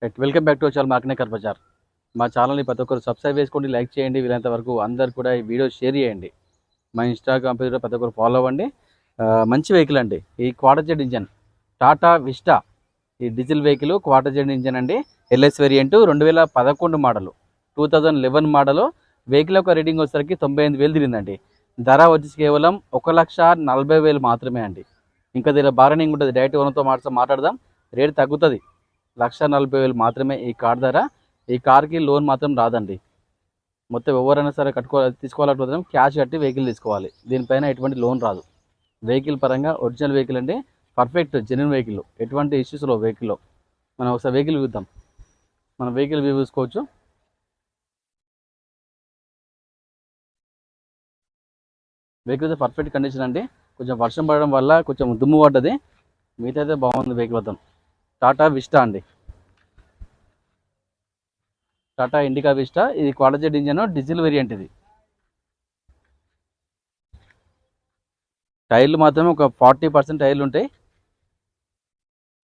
Welcome back to channel market Bazaar. మా ఛానల్ని ప్రతి ఒక్కరు సబ్స్క్రైబ్ చేసుకోండి, లైక్ చేయండి, వీలైనంత వరకు అందరు కూడా ఈ వీడియో షేర్ చేయండి. మా ఇన్స్టాగ్రామ్ పేజ్లో ప్రతి ఒక్కరు ఫాలో అవ్వండి. మంచి వెహికల్ అండి ఈ quarter jet engine Tata Vista. ఈ diesel vehicle quarter jet engine అండి. LS variant 2011 model, 2011 model. Vehicle యొక్క రీడింగ్ వచ్చేసరికి 98,000 తిరిగిందండి. ధర వచ్చేసి కేవలం 1,40,000 మాత్రమే అండి. ఇంకా దీనిలో బార్గెనింగ్ ఉంటుంది. డైరెక్ట్ ఓనర్తో మాట్లాడదాం, రేట్ తగ్గుతుంది. 1,40,000 మాత్రమే ఈ కార్ ధర. ఈ కార్కి లోన్ మాత్రం రాదండి. మొత్తం ఎవరైనా సరే తీసుకోవాలంటే క్యాష్ కట్టి వెహికల్ తీసుకోవాలి. దీనిపైన ఎటువంటి లోన్ రాదు. వెహికల్ పరంగా ఒరిజినల్ వెహికల్ అండి, పర్ఫెక్ట్ జెన్యున్ వెహికల్, ఎటువంటి ఇష్యూస్ లో వెహికల్లో. మనం ఒకసారి వెహికల్ చూద్దాం. మనం వెహికల్ వ్యూ చూసుకోవచ్చు. వెహికల్ అయితే పర్ఫెక్ట్ కండిషన్ అండి. కొంచెం వర్షం పడడం వల్ల కొంచెం దుమ్ము పడ్డది, మిగతా అయితే బాగుంది వెహికల్ మొత్తం. టాటా విస్టా అండి, టాటా ఇండికా విస్టా. ఇది quarter jet engine, diesel variant. ఇది టైర్లు మాత్రమే ఒక 40% టైర్లు ఉంటాయి,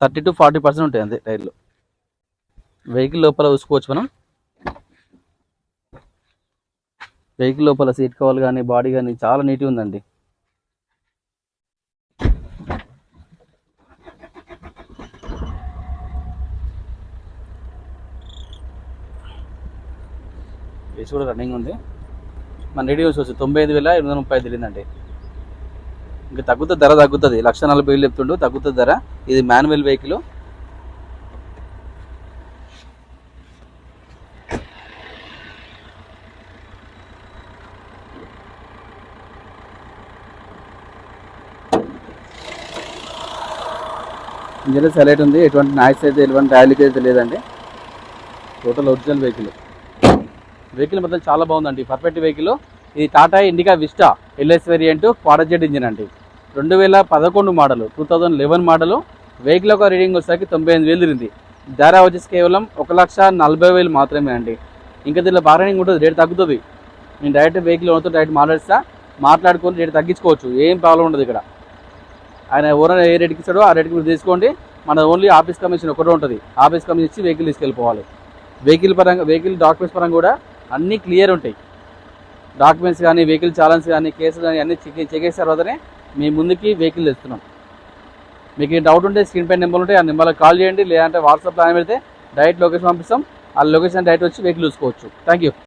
30 to 40% ఉంటాయి అంతే టైర్లు. వెహికల్ లోపల చూసుకోవచ్చు మనం. వెహికల్ లోపల సీట్ కవర్ కానీ బాడీ కానీ చాలా నీట్గా ఉందండి. ఏసీ కూడా రన్నింగ్ ఉంది. మన రెడీ చూసుకోవచ్చు. 95,830 తెలియదండి. ఇంకా తగ్గుతుంది, ధర తగ్గుతుంది. 1,40,000 చెప్తుండు, తగ్గుతుంది ధర. ఇది మాన్యువల్ వెహికల్. ఇంజన్ సెలెక్ట్ ఉంది, ఎటువంటి నాయిస్ అయితే ఎటువంటి టాయిలెట్ అయితే లేదండి. Total original vehicle. వెహికల్ మొత్తం చాలా బాగుందండి, పర్ఫెక్ట్ వెహికల్. ఇది Tata Indica Vista LS variant, quadrajet engine అండి. 2011 మోడలు, 2011 మోడలు. వెహికల్ యొక్క రీడింగ్ వచ్చేసరికి 98,000 తిరిగింది. ధర వచ్చేసి కేవలం 1,40,000 మాత్రమే అండి. ఇంకా దీనిలో బార్గెనింగ్ ఉంటుంది, రేట్ తగ్గుతుంది. నేను డైరెక్ట్ వెహికల్ ఓనర్తో డైరెక్ట్ మాట్లాడుకొని రేట్ తగ్గించుకోవచ్చు. ఏం ప్రాబ్లం ఉండదు ఇక్కడ. ఆయన ఓనర్ ఏ రేట్కి ఇస్తాడో ఆ రేట్కి మీరు తీసుకోండి. మన ఓన్లీ ఆఫీస్ కమిషన్ ఒకటే ఉంటుంది. ఆఫీస్ కమిషన్ ఇచ్చి వెహికల్ తీసుకెళ్ళిపోవాలి. వెహికల్ డాక్యుమెంట్స్ పరంగా కూడా అన్నీ క్లియర్ ఉంటాయి. డాక్యుమెంట్స్ కానీ, వెహికల్ ఛాలెంజ్ కానీ, కేసులు కానీ అన్నీ చెక్ చేసిన తర్వాతనే మీ ముందుకి వెహికల్ తెస్తున్నాం. మీకు డౌట్ ఉంటే స్క్రీన్ పైన నెంబర్ ఉంటే ఆ నెంబర్కి కాల్ చేయండి, లేదంటే వాట్సాప్లో ఆయన పెడితే డైరెక్ట్ లొకేషన్ పంపిస్తాం. ఆ లొకేషన్ డైరెక్ట్ వచ్చి వెహికల్ చూసుకోవచ్చు. Thank you.